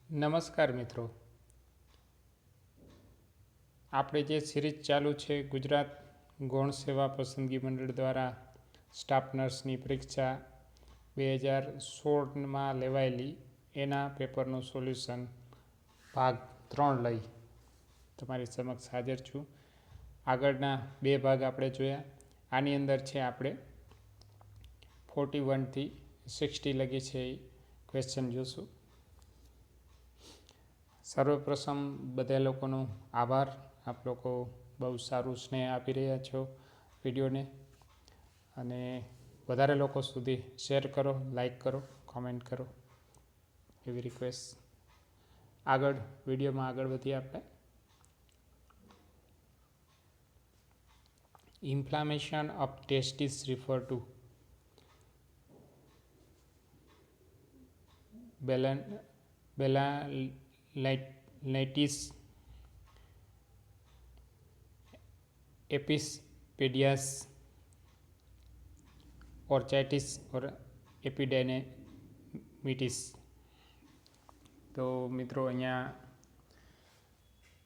નમસ્કાર મિત્રો, આપણે જે સિરીઝ ચાલુ છે ગુજરાત ગૌણ સેવા પસંદગી મંડળ દ્વારા સ્ટાફ નર્સની પરીક્ષા 2016માં લેવાયેલી એના પેપરનું સોલ્યુશન ભાગ 3 લઈ તમારી સમક્ષ હાજર છું. આગળના 2 ભાગ આપણે જોયા. આની અંદર છે આપણે 41 થી 60 લગી છે એ ક્વેશ્ચન જોશું. સર્વપ્રથમ બધા લોકોનો આભાર. આપ લોકો બહુ સારું સ્નેહ આપી રહ્યા છો વિડીયોને, અને વધારે લોકો સુધી શેર કરો, લાઈક કરો, કોમેન્ટ કરો એવી રિક્વેસ્ટ. વિડીયોમાં આગળ વધીએ આપણે. Inflammation of testis refer to balanitis epispadias orchitis or epididymitis. તો મિત્રો અહીંયા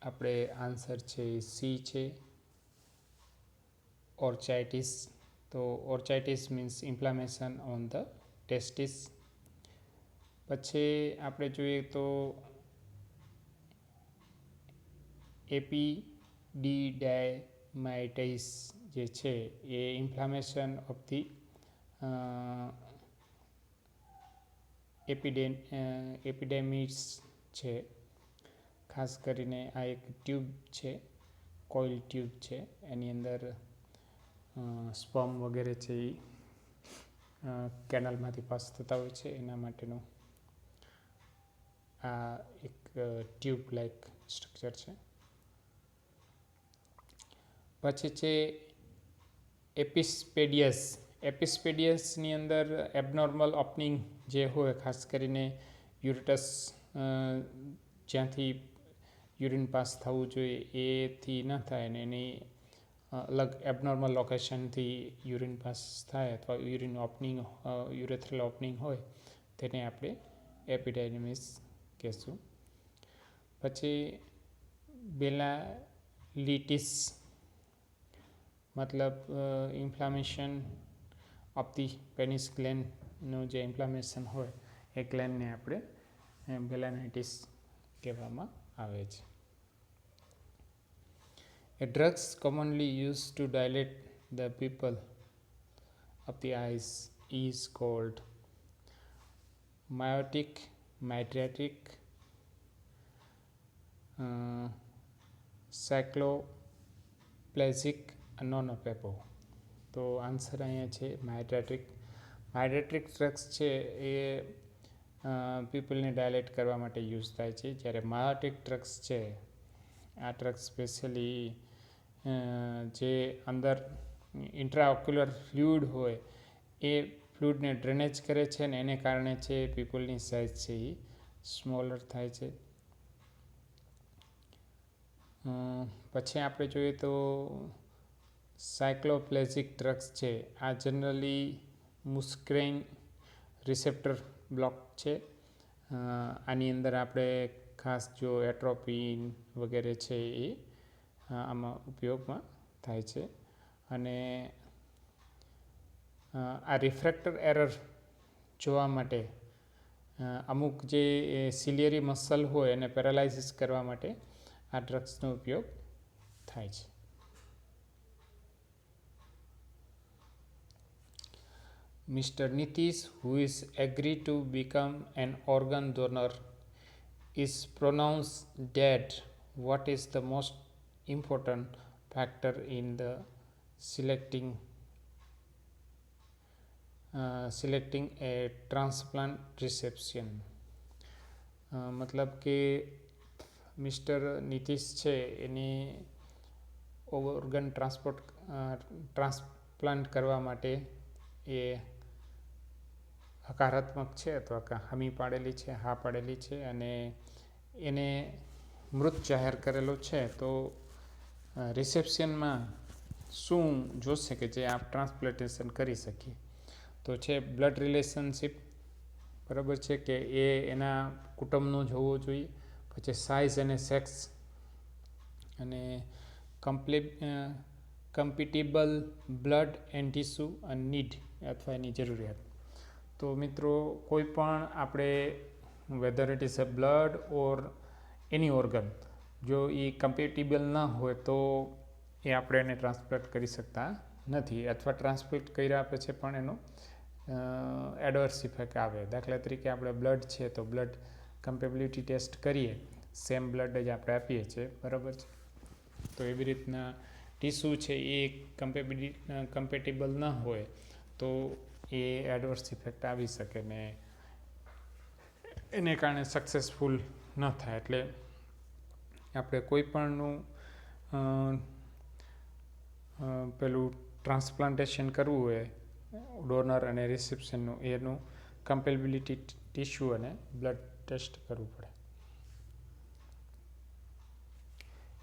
આપણે આન્સર છે સી છે, ઓર્ચાઇટિસ. તો orchitis means inflammation on the testis. પછી આપણે જોઈએ તો એપિડિડાયમાઇટિસ જે છે એ ઇન્ફ્લામેશન ઓફ ધી એપિડેમિસ છે. ખાસ કરીને આ એક ટ્યુબ છે, કોઇલ ટ્યુબ છે, એની અંદર સ્પર્મ વગેરે છે એ કેનાલમાંથી પાસ થતા હોય છે. એના માટેનું આ એક ટ્યુબ લાઇક સ્ટ્રક્ચર છે. પછી છે એપિસપેડિયસ. એપિસપેડિયસની અંદર એબનોર્મલ ઓપનિંગ જે હોય, ખાસ કરીને યુરેટસ જ્યાંથી યુરિન પાસ થવું જોઈએ એથી ન થાય ને એની અલગ એબનોર્મલ લોકેશનથી યુરિન પાસ થાય, અથવા યુરિન ઓપનિંગ યુરેથ્રલ ઓપનિંગ હોય, તેને આપણે એપિડાયમિસ કહેશું. પછી બેલાલિટિસ મતલબ ઇન્ફ્લામેશન ઓફ ધી પેનિસ ગ્લેન્ડનું જે ઇન્ફ્લામેશન હોય એ ગ્લેન્ડને આપણે બેલાનાઇટિસ કહેવામાં આવે છે. A drugs commonly used to dilate the pupil of the eyes is called miotic, mydriatic, cycloplegic, non-opaco. તો આન્સર અહીંયા છે માઇડ્રેટ્રિક. માઇડ્રેટ્રિક ડ્રગ્સ છે એ પીપલને ડાયલેટ કરવા માટે યુઝ થાય છે, જ્યારે માયોટિક ડ્રગ્સ છે આ ડ્રગ્સ સ્પેશિયલી જે અંદર ઇન્ટ્રાઓક્યુલર ફ્લુઇડ હોય એ ફ્લુઇડને ડ્રેનેજ કરે છે, ને એને કારણે છે પીપલની સાઇઝ છે એ સ્મોલર થાય છે. પછી આપણે જોઈએ તો સાયક્લોપ્લેજિક ડ્રગ્સ છે. આ જનરલી મુસ્ક્રેઇન રિસેપ્ટર બ્લોક છે. આની અંદર આપણે ખાસ જો એટ્રોપિન વગેરે છે એ આમાં ઉપયોગમાં થાય છે. અને આ રિફ્રેક્ટર એરર જોવા માટે અમુક જે સિલિયરી મસલ હોય એને પેરાલાઇઝિસ કરવા માટે આ ડ્રગ્સનો ઉપયોગ થાય છે. Mr. Nitish, who is agreed to become an organ donor, is pronounced dead. What is the most important factor in the selecting a transplant reception? મતલબ કે મિસ્ટર નીતિશ છે એની ઓર્ગન ટ્રાન્સપ્લાન્ટ કરવા માટે એ હકારાત્મક છે અથવા હામી પાડેલી છે, હા પાડેલી છે, અને એને મૃત જાહેર કરેલો છે. તો રિસેપ્શનમાં શું જોશે કે જે આપ ટ્રાન્સપ્લાન્ટેશન કરી શકીએ? તો છે બ્લડ રિલેશનશિપ, બરાબર છે, કે એ એના કુટુંબનો જ હોવો જોઈએ. પછી સાઇઝ અને સેક્સ અને કમ્પિટિબલ બ્લડ એન્ડ ટીસ્યુ અને નીડ અથવા એની જરૂરિયાત. તો મિત્રો કોઈ પણ આપણે weather it is a blood or any organ, જો એ કમ્પેટિબલ ના હોય તો એ આપણે એને ટ્રાન્સપ્લાન્ટ કરી શકતા નથી, અથવા ટ્રાન્સપ્લાન્ટ કર્યા પછી પણ એનો એડવર્સ ઇફેક્ટ આવે. દાખલા તરીકે આપણે બ્લડ છે તો બ્લડ કમ્પેબિલિટી ટેસ્ટ કરીએ, સેમ બ્લડ જ આપણે આપીએ છીએ, બરાબર છે. તો એવી રીતના ટીસ્યુ છે એ કમ્પેટિબલ ન હોય તો એ એડવર્સ ઇફેક્ટ આવી શકે ને એને કારણે સક્સેસફુલ ન થાય. એટલે આપણે કોઈ પણનું પેલું ટ્રાન્સપ્લાન્ટેશન કરવું હોય ડોનર અને રિસેપ્શનનું, એનું કમ્પેબિલિટી ટીસ્યુ અને બ્લડ ટેસ્ટ કરવું પડે.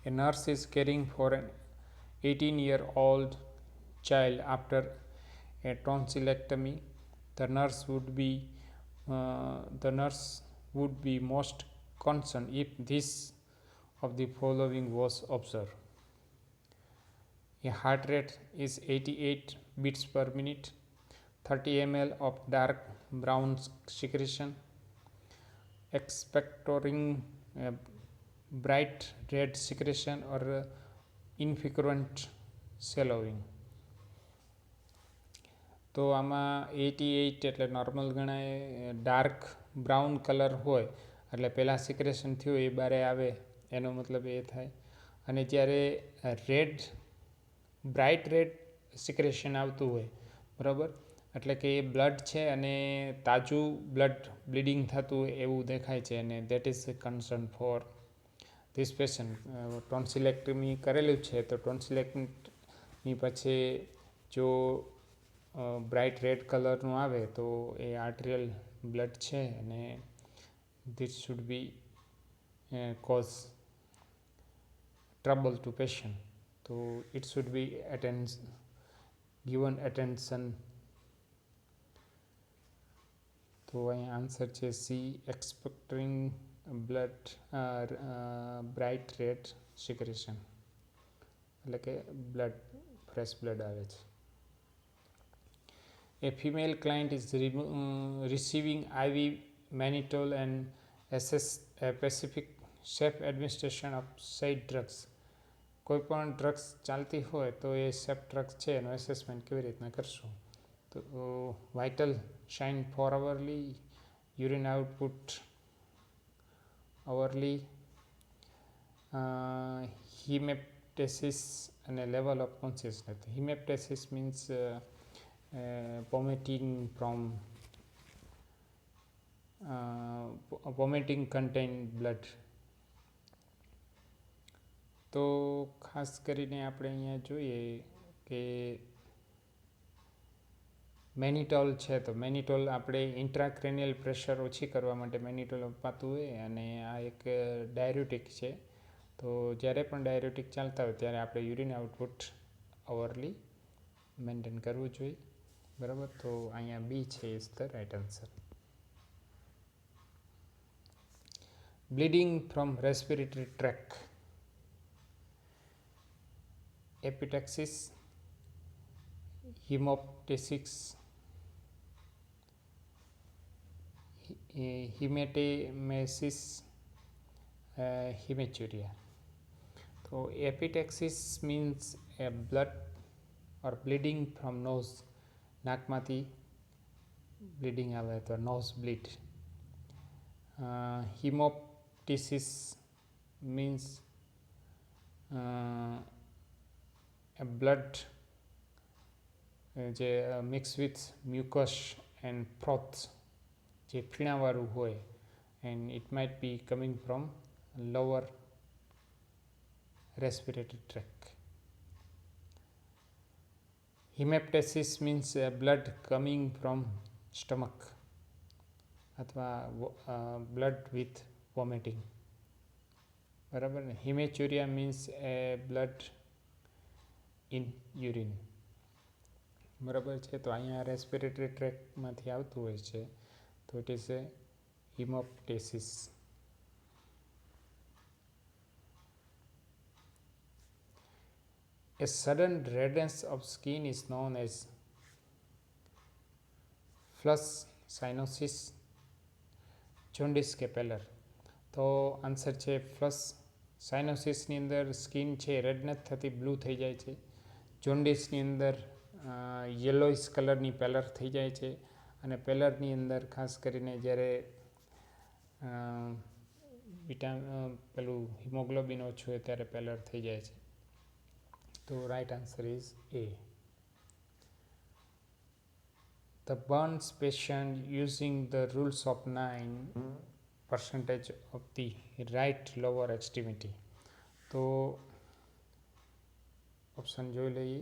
A nurse is caring for an 18-year-old child after a tonsillectomy. The nurse would be most concerned if this of the following was observed. A heart rate is 88 beats per minute, 30 ml of dark brown secretion, expectoring bright red secretion or infrequent swallowing. તો આમાં 88 એટલે normal ગણાય, dark brown colour હોય એટલે પહેલાં secretion થયું એ બારે આવે એનો મતલબ એ થાય. અને જ્યારે બ્રાઇટ રેડ સિક્રેશન આવતું હોય, બરાબર, એટલે કે એ બ્લડ છે અને તાજું બ્લીડિંગ થતું હોય એવું દેખાય છે, અને that is concern for this patient. Tonsillectomy કરેલું છે તો ટોન્સિલેક્ટમી પછી જો બ્રાઇટ રેડ કલરનું આવે તો એ આર્ટેરિયલ બ્લડ છે અને this should be cause trouble to patient. તો it should be given attention. તો અહીં આન્સર છે C, expecting bright red secretion, એટલે કે ફ્રેશ બ્લડ આવે છે. A female client is receiving IV mannitol and assess a specific safe administration of said drugs. કોઈ પણ ડ્રગ્સ ચાલતી હોય તો એ સેફ ડ્રગ્સ છે એનું એસેસમેન્ટ કેવી રીતના કરશું? તો vital sign four hourly, urine output hourly, haematemesis અને level of consciousness. Haematemesis means vomiting contained blood. તો ખાસ કરીને આપણે અહીંયા જોઈએ કે મેનિટોલ છે, તો મેનિટોલ આપણે ઇન્ટ્રાક્રેનિયલ પ્રેશર ઓછી કરવા માટે મેનિટોલ અપાતું હોય, અને આ એક ડાયરેટિક છે. તો જ્યારે પણ ડાયરેટિક ચાલતા હોય ત્યારે આપણે યુરિન આઉટપુટ અવરલી મેન્ટેન કરવું જોઈએ, બરાબર. તો અહીંયા બી છે is the right answer. Bleeding from respiratory tract, epistaxis, haemoptysis, haematemesis, haematuria. તો epistaxis means a blood or bleeding from nose, નાકમાંથી બ્લીડિંગ આવે તો nose bleed. Haemoptysis means blood જે mix with mucus and froth, જે ફીણાવાળું હોય, and it might be coming from lower respiratory tract. Haematemesis means blood coming from stomach અથવા blood with vomiting, બરાબર ને. Haematuria means blood in urine, બરાબર છે. તો અહીંયા રેસ્પિરેટરી ટ્રેકમાંથી આવતું હોય છે. તો it is a haemoptysis. A sudden redness of skin is known as flush cyanosis, jaundice કે પેલર. તો આન્સર છે ફ્લશ સાઇનોસિસની અંદર સ્કિન છે રેડ નથી થતી, બ્લુ થઈ જાય છે. જોન્ડિસની અંદર યલોઇશ કલરની પેલર થઈ જાય છે. અને પેલરની અંદર ખાસ કરીને જ્યારે પેલું હિમોગ્લોબિન ઓછું હોય ત્યારે પેલર થઈ જાય છે. તો right answer is A. The burns patient using the rules of 9% of the right lower extremity. તો ઓપ્શન જોઈ લઈએ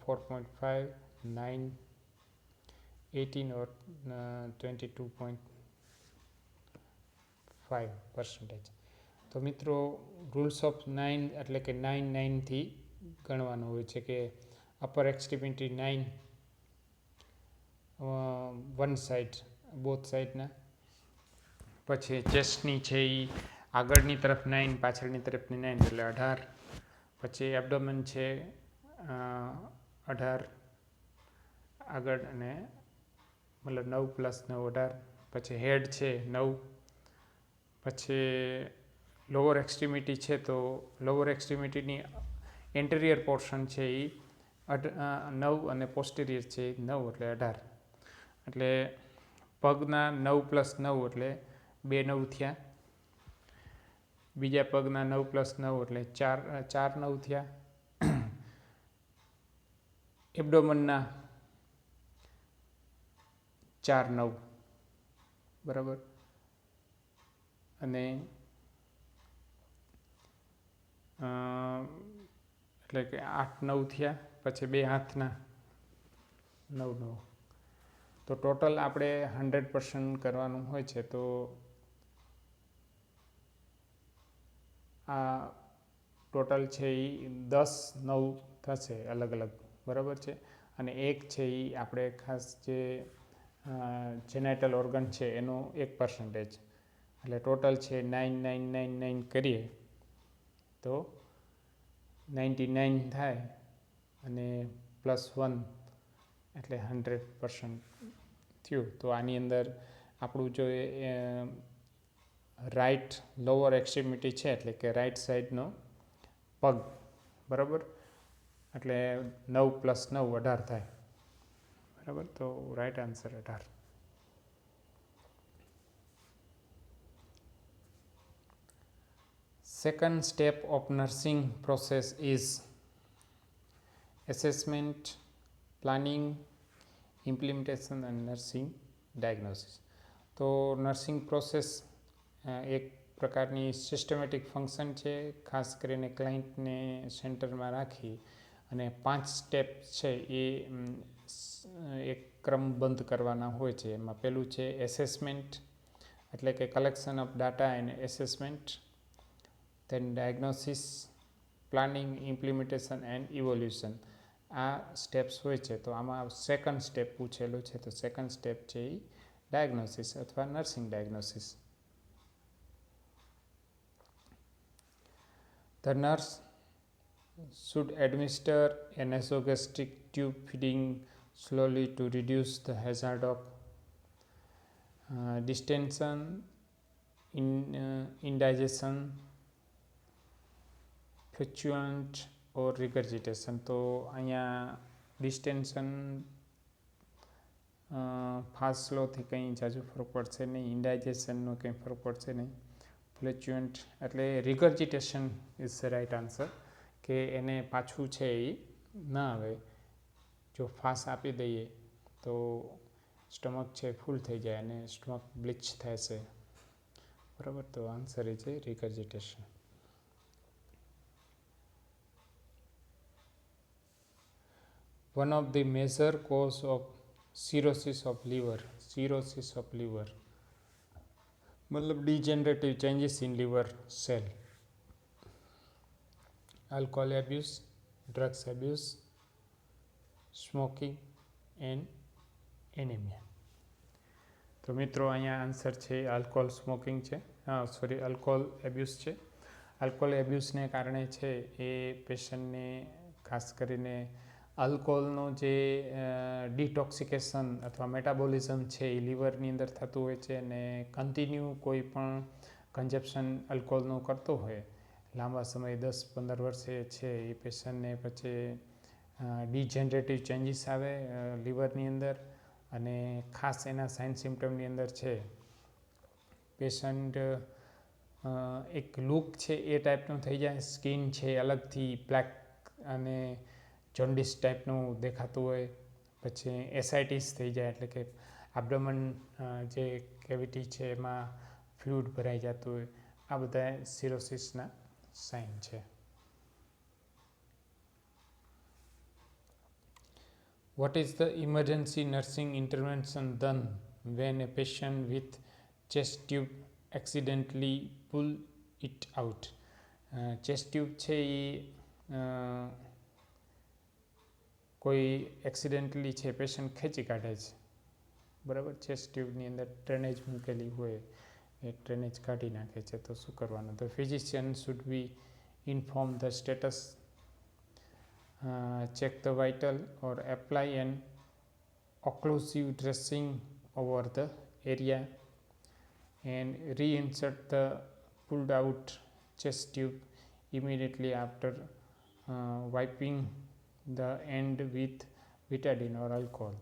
4.5, 9, 18 or 22.5%. તો મિત્રો રૂલ્સ ઓફ 9 એટલે કે 9થી ગણવાનું હોય છે કે અપર એક્સ્ટ્રીમિટી 9 વન સાઈડ બોથ સાઈડના, પછી ચેસ્ટની છે એ આગળની તરફ 9 પાછળની તરફની 9 એટલે 18, પછી એબડોમન છે 18 આગળ અને મતલબ 9 + 9 18, પછી હેડ છે 9, પછી લોઅર એક્સ્ટ્રીમિટી છે તો લોઅર એક્સ્ટ્રીમિટીની એન્ટેરિયર પોર્શન છે એ 9 અને પોસ્ટેરિયર છે 9 એટલે 18. એટલે પગના 9 + 9 એટલે 2 9 થયા, બીજા પગના 9 + 9 એટલે 4 9 થયા, એબડોમનના 4 9 બરાબર, અને એટલે કે 8 9 થયા, પછી 2 હાથના 9 9. તો ટોટલ આપણે 100% કરવાનું હોય છે. તો આ ટોટલ છે એ 10 9 થશે અલગ અલગ, બરાબર છે. અને એક છે એ આપણે ખાસ જે જેનાઇટલ ઓર્ગન છે એનો 1%, એટલે ટોટલ છે 9 9 9 9 કરીએ તો 99 થાય અને +1 એટલે 100% થયું. તો આની અંદર આપણું જો રાઈટ લોઅર એક્સ્ટ્રીમિટી છે એટલે કે રાઈટ સાઈડનો પગ, બરાબર, એટલે 9 + 9 18 થાય, બરાબર. તો right answer 18. Second step of nursing process is assessment, planning, implementation and nursing diagnosis. તો નર્સિંગ પ્રોસેસ એક પ્રકારની સિસ્ટમેટિક ફંક્શન છે, ખાસ કરીને ક્લાયન્ટને સેન્ટરમાં રાખી અને 5 સ્ટેપ છે એ એક ક્રમબદ્ધ કરવાના હોય છે. એમાં પહેલું છે એસેસમેન્ટ, એટલે કે collection of data and assessment, then diagnosis, planning, implementation and evaluation. આ સ્ટેપ્સ હોય છે. તો આમાં સેકન્ડ સ્ટેપ પૂછેલું છે, તો સેકન્ડ સ્ટેપ છે એ ડાયગ્નોસિસ અથવા nursing diagnosis. The nurse should administer a nasogastric tube feeding slowly to reduce the hazard of distension, indigestion, fluctuant or regurgitation. તો અહીંયા ડિસ્ટેન્શન ફાસ્ટ સ્લોથી કંઈ જાજુ ફરક પડશે નહીં, ઇન્ડાઇજેશનનો કંઈ ફરક પડશે નહીં. ફ્લેચ્યુઅન્ટ એટલે રિગર્જિટેશન ઇઝ ધ રાઇટ આન્સર, કે એને પાછું છે એ ના આવે. જો ફાસ્ટ આપી દઈએ તો સ્ટમક છે ફૂલ થઈ જાય અને સ્ટમક બ્લીચ થશે, બરાબર. તો આન્સર એ છે રિગર્જિટેશન. One of the major cause of cirrhosis of liver मतलब degenerative changes in liver cell, alcohol abuse, drugs abuse, smoking and anemia. તો મિત્રો અહીંયા આન્સર છે આલ્કોહોલ સ્મોકિંગ છે, આલ્કોહોલ એબ્યુઝ છે. આલ્કોહોલ એબ્યુઝને કારણે છે એ પેશન્ટને ખાસ કરીને આલ્કોહોલનો જે ડિટોક્સિકેશન અથવા મેટાબોલિઝમ છે એ લીવરની અંદર થતું હોય છે, અને કન્ટિન્યુ કોઈ પણ કન્ઝપ્શન આલ્કોહોલનું કરતો હોય લાંબા સમય 10-15 વર્ષે છે એ પેશન્ટને પછી ડિજનરેટિવ ચેન્જીસ આવે લીવરની અંદર. અને ખાસ એના સાઇન સિમ્ટમની અંદર છે પેશન્ટ એક લુક છે એ ટાઈપનું થઈ જાય, સ્કિન છે અલગથી બ્લેક અને જોન્ડિસ ટાઈપનું દેખાતું હોય, પછી એસાઇટિસ થઈ જાય એટલે કે એબ્ડોમન જે કેવિટી છે એમાં ફ્લુઇડ ભરાઈ જતું હોય. આ બધા સિરોસિસના સાઇન છે. What is the emergency nursing intervention done when a patient with chest tube accidentally pull it out? Chest tube છે એ કોઈ એક્સિડન્ટલી છે પેશન્ટ ખેંચી કાઢે છે, બરાબર. ચેસ્ટ ટ્યુબની અંદર ડ્રેનેજ મૂકેલી હોય એ ડ્રેનેજ કાઢી નાખે છે, તો શું કરવાનું? તો physician should be inform the status, check the vital or apply an occlusive dressing over the area and reinsert the pulled out chest tube immediately after wiping the end with betadine or alcohol.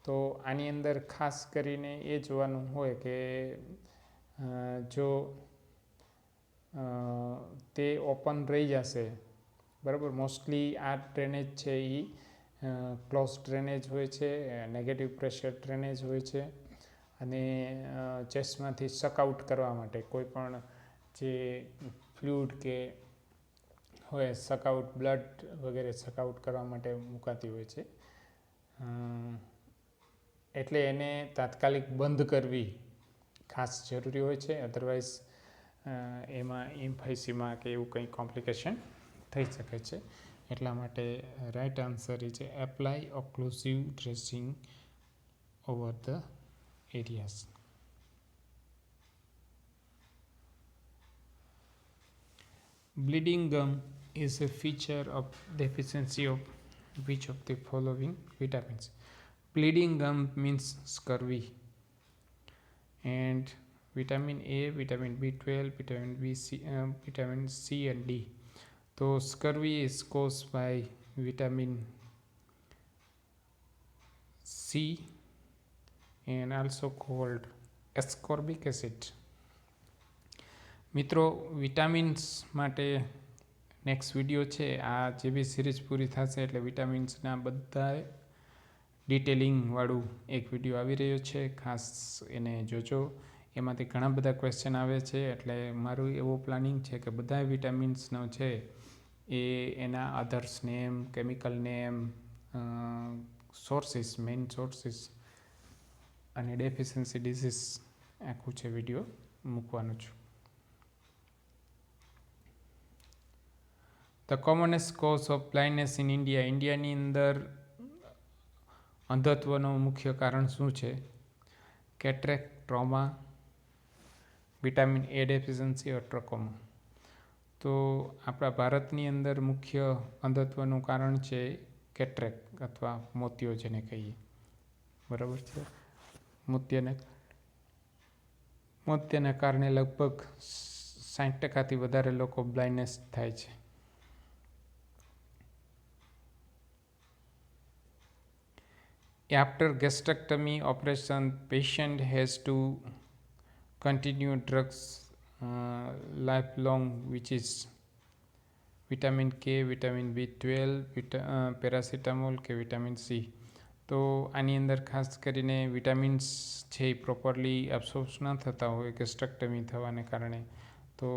તો આની અંદર ખાસ કરીને એ જોવાનું હોય કે જો તે ઓપન રહી જશે, બરાબર. મોસ્ટલી આ ડ્રેનેજ છે એ ક્લોઝ ડ્રેનેજ હોય છે, નેગેટિવ પ્રેશર ડ્રેનેજ હોય છે, અને ચેસ્ટમાંથી શકઆઉટ કરવા માટે કોઈ પણ જે ફ્લુઇડ કે હોય શકઆઉટ બ્લડ વગેરે શકઆઉટ કરવા માટે મુકાતી હોય છે. એટલે એને તાત્કાલિક બંધ કરવી ખાસ જરૂરી હોય છે, અધરવાઇઝ એમાં ઇમ્ફાઇસીમાં કે એવું કંઈ કોમ્પ્લિકેશન થઈ શકે છે. એટલા માટે રાઇટ આન્સર એ છે apply occlusive dressing over the areas. Bleeding gum is a feature of deficiency of which of the following vitamins? Bleeding gum means scurvy, and vitamin A, vitamin B12, vitamin C and D. So scurvy is caused by vitamin C and also called ascorbic acid. મિત્રો vitamins માટે next video છે, આ જે બી series પૂરી થશે એટલે વિટામિન્સના બધા ડિટેલિંગવાળું એક video આવી રહ્યો છે, ખાસ એને જોજો. એમાંથી ઘણા બધા ક્વેશ્ચન આવે છે, એટલે મારું એવું પ્લાનિંગ છે કે બધા વિટામિન્સનો છે એ એના others name, chemical name, sources, main sources અને ડેફિશિયન્સી ડિઝીઝ આખું છે વિડીયો મૂકવાનું છું. The કોમનેસ્ટ cause of blindness in India. ઇન્ડિયાની અંદર અંધત્વનું મુખ્ય કારણ શું છે? કેટરેક્ટ, ટ્રોમા, વિટામિન એ ડેફિશિયન્સી ઓર ટ્રકોમા. તો આપણા ભારતની અંદર મુખ્ય અંધત્વનું કારણ છે કેટરેક્ટ અથવા મોતિયો જેને કહીએ, બરાબર છે. મોતિયાને કારણે લગભગ 60% વધારે લોકો બ્લાઇન્ડનેસ થાય છે. After gastrectomy operation, patient has to continue drugs lifelong, which is vitamin K, vitamin B12, paracetamol કે વિટામિન સી. તો આની અંદર ખાસ કરીને વિટામિન્સ છે એ પ્રોપરલી એબ્સોર્બ ન થતા હોય ગેસ્ટ્રેક્ટમી થવાને કારણે, તો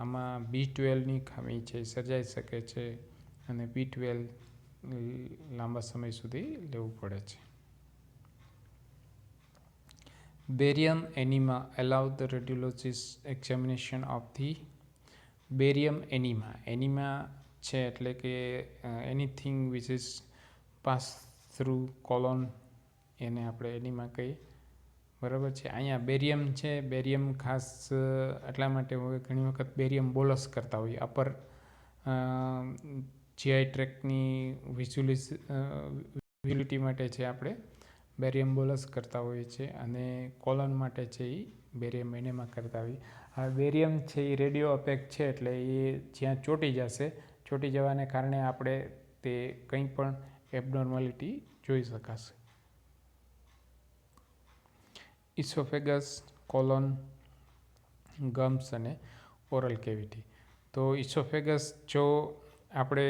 આમાં B12ની ખામી છે સર્જાઈ શકે છે, અને B12 લાંબા સમય સુધી લેવું પડે છે. Barium enema allow the radiologist examination of the barium enema. Enema છે એટલે કે anything which is pass through colon, એને આપણે એનિમા કહીએ. બરાબર છે. અહીંયા બેરિયમ છે. બેરિયમ ખાસ એટલા માટે હોય, ઘણી વખત બેરિયમ બોલસ કરતા હોઈએ. અપર જીઆઈ ટ્રેકની વિઝ્યુલિટી માટે છે આપણે બેરિયમ બોલસ કરતા હોઈએ છીએ, અને કોલન માટે છે એ બેરિયમ એનેમાં કરતા હોઈએ. આ બેરિયમ છે એ રેડિયો અપેક છે, એટલે એ જ્યાં ચોંટી જશે, ચોંટી જવાને કારણે આપણે તે કંઈ પણ એબનોર્માલિટી જોઈ શકાશે. ઇસોફેગસ, કોલોન, ગમ્સ અને ઓરલ કેવિટી. તો ઇસોફેગસ જો આપણે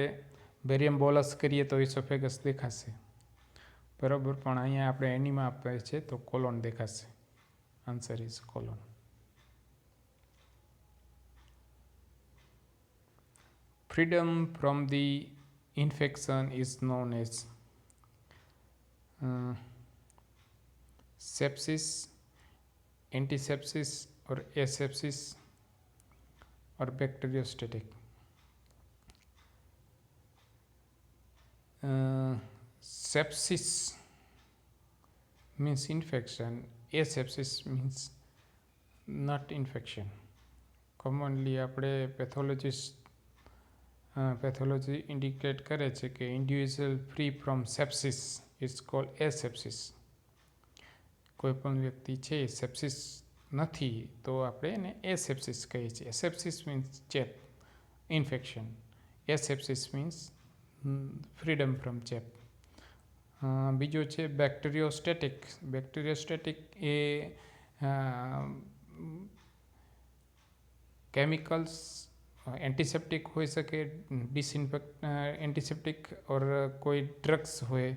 બેરિયમ બોલસ કરીએ તો ઇસોફેગસ દેખાશે, બરાબર. પણ અહીંયા આપણે એનીમાં આપીએ છે તો કોલોન દેખાશે. Answer is colon. Freedom from the infection is known as sepsis, antisepsis, or asepsis, or bacteriostatic. Sepsis means infection, asepsis means not infection. Commonly આપણે પેથોલોજી ઇન્ડિકેટ કરે છે કે individual free from sepsis is called asepsis. કોઈ પણ વ્યક્તિ છે sepsis નથી તો આપણે એને એસેપ્સિસ કહીએ છીએ. એસેપ્સિસ મીન્સ ચેપ, ઇન્ફેક્શન. એસેપ્સિસ મીન્સ ફ્રીડમ ફ્રોમ ચેપ. બીજો છે બેક્ટેરિયોસ્ટેટિક. બેક્ટેરિયોસ્ટેટિક એ કેમિકલ્સ એન્ટિસેપ્ટિક હોઈ શકે, એન્ટિસેપ્ટિક ઓર કોઈ ડ્રગ્સ હોય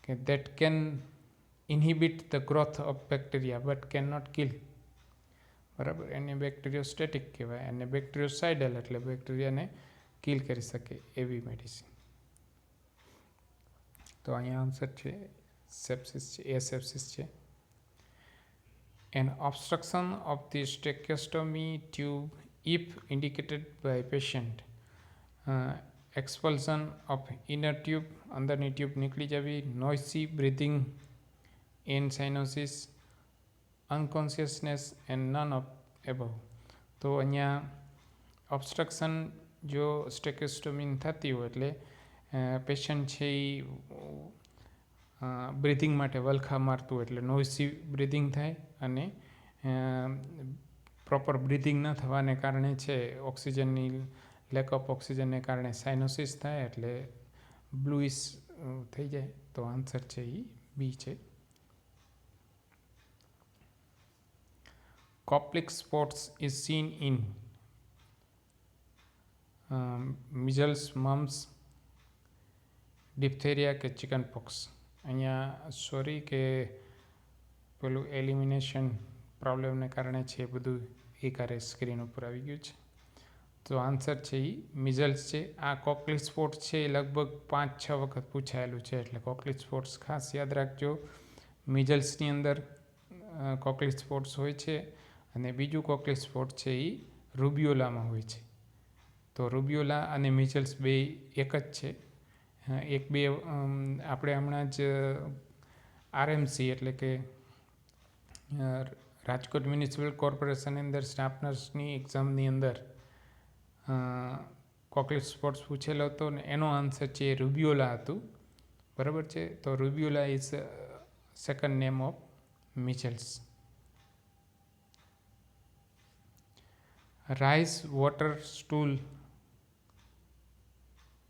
કે that can inhibit the growth of bacteria but can not kill, બરાબર. એને બેક્ટેરિયોસ્ટેટિક કહેવાય. અને બેક્ટેરિયોસાઇડલ એટલે બેક્ટેરિયાને કિલ કરી શકે એવી મેડિસિન. તો અહીંયા આન્સર છે સેપ્સિસ છે, એસેપ્સિસ છે. An obstruction of the tracheostomy tube if indicated by patient. Expulsion of inner tube, અંદરની ટ્યુબ નીકળી જવી, noisy breathing in cyanosis, unconsciousness and none of above. તો અહીંયા ઓબ્સ્ટ્રક્શન જો સ્ટેકોસ્ટોમી થતી હોય એટલે પેશન્ટ છે એ બ્રિધિંગ માટે વલખા મારતું એટલે નોઇસી બ્રિધિંગ થાય, અને પ્રોપર બ્રિધિંગ ન થવાને કારણે છે ઓક્સિજનની લેક ઓફ ઓક્સિજનને કારણે સાઇનોસિસ થાય એટલે બ્લુઇશ થઈ જાય. તો આન્સર છે એ બી છે. Koplik spots is seen in measles, mumps, diphtheria કે ચિકન પોક્સ. અહીંયા સોરી કે પેલું એલિમિનેશન પ્રોબ્લેમને કારણે છે એ બધું એકારે સ્ક્રીન ઉપર આવી ગયું છે. તો આન્સર છે એ મિઝલ્સ છે. આ કોકલી સ્પોટ્સ છે એ લગભગ 5-6 વખત પૂછાયેલું છે, એટલે કોકલી સ્પોટ્સ ખાસ યાદ રાખજો. મિઝલ્સની અંદર કોકલી સ્પોટ્સ હોય છે, અને બીજું કોકલી સ્પોટ છે એ રૂબિયોલામાં હોય છે. તો રૂબિયોલા અને મિઝલ્સ બે એક જ છે. આપણે હમણાં જ આરએમસી એટલે કે રાજકોટ મ્યુનિસિપલ કોર્પોરેશનની અંદર સ્ટાફ નર્સની એક્ઝામની અંદર કોકલી સ્પોટ્સ પૂછેલો હતો ને એનો આન્સર છે રૂબિયોલા હતું, બરાબર છે. તો rubeola is second name of measles. Rice water stool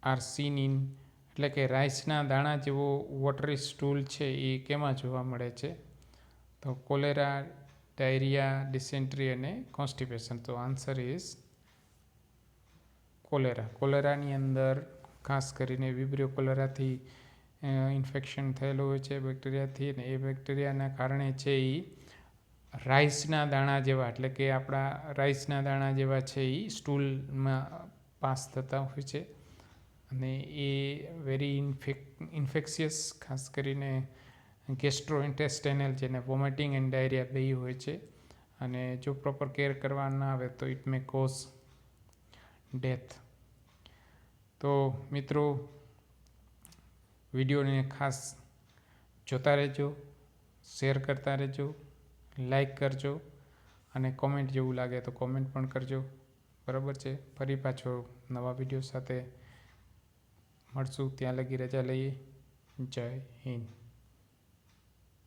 are seen in, એટલે કે રાઈસના દાણા જેવો વોટરી સ્ટૂલ છે એ કેમાં જોવા મળે છે? તો કોલેરા, ડાયરિયા, ડિસેન્ટ્રી અને કોન્સ્ટિપેશન. તો આન્સર ઇઝ કોલેરા. કોલેરાની અંદર ખાસ કરીને વિબ્રિયો કોલેરાથી ઇન્ફેક્શન થયેલું હોય છે બેક્ટેરિયાથી, અને એ બેક્ટેરિયાના કારણે છે એ રાઈસના દાણા જેવા, એટલે કે આપણા રાઈસના દાણા જેવા છે એ સ્ટૂલમાં પાસ થતા હોય છે, અને એ વેરી ઇન્ફેક્શિયસ, ખાસ કરીને ગેસ્ટ્રોઇન્ટેસ્ટાઇનલ, જેને વોમિટિંગ એન્ડ ડાયરિયા બે હોય છે, અને જો પ્રોપર કેર કરવા ના આવે તો ઇટ મે કોઝ ડેથ. તો મિત્રો વિડીયોને ખાસ જોતા રહેજો, શેર કરતા રહેજો, લાઈક કરજો અને કોમેન્ટ જેવું લાગે તો કોમેન્ટ પણ કરજો. બરાબર છે. ફરી પાછો નવા વિડીયો સાથે મળશું. ત્યાં લગી રજા લઈએ. જય હિન્દ.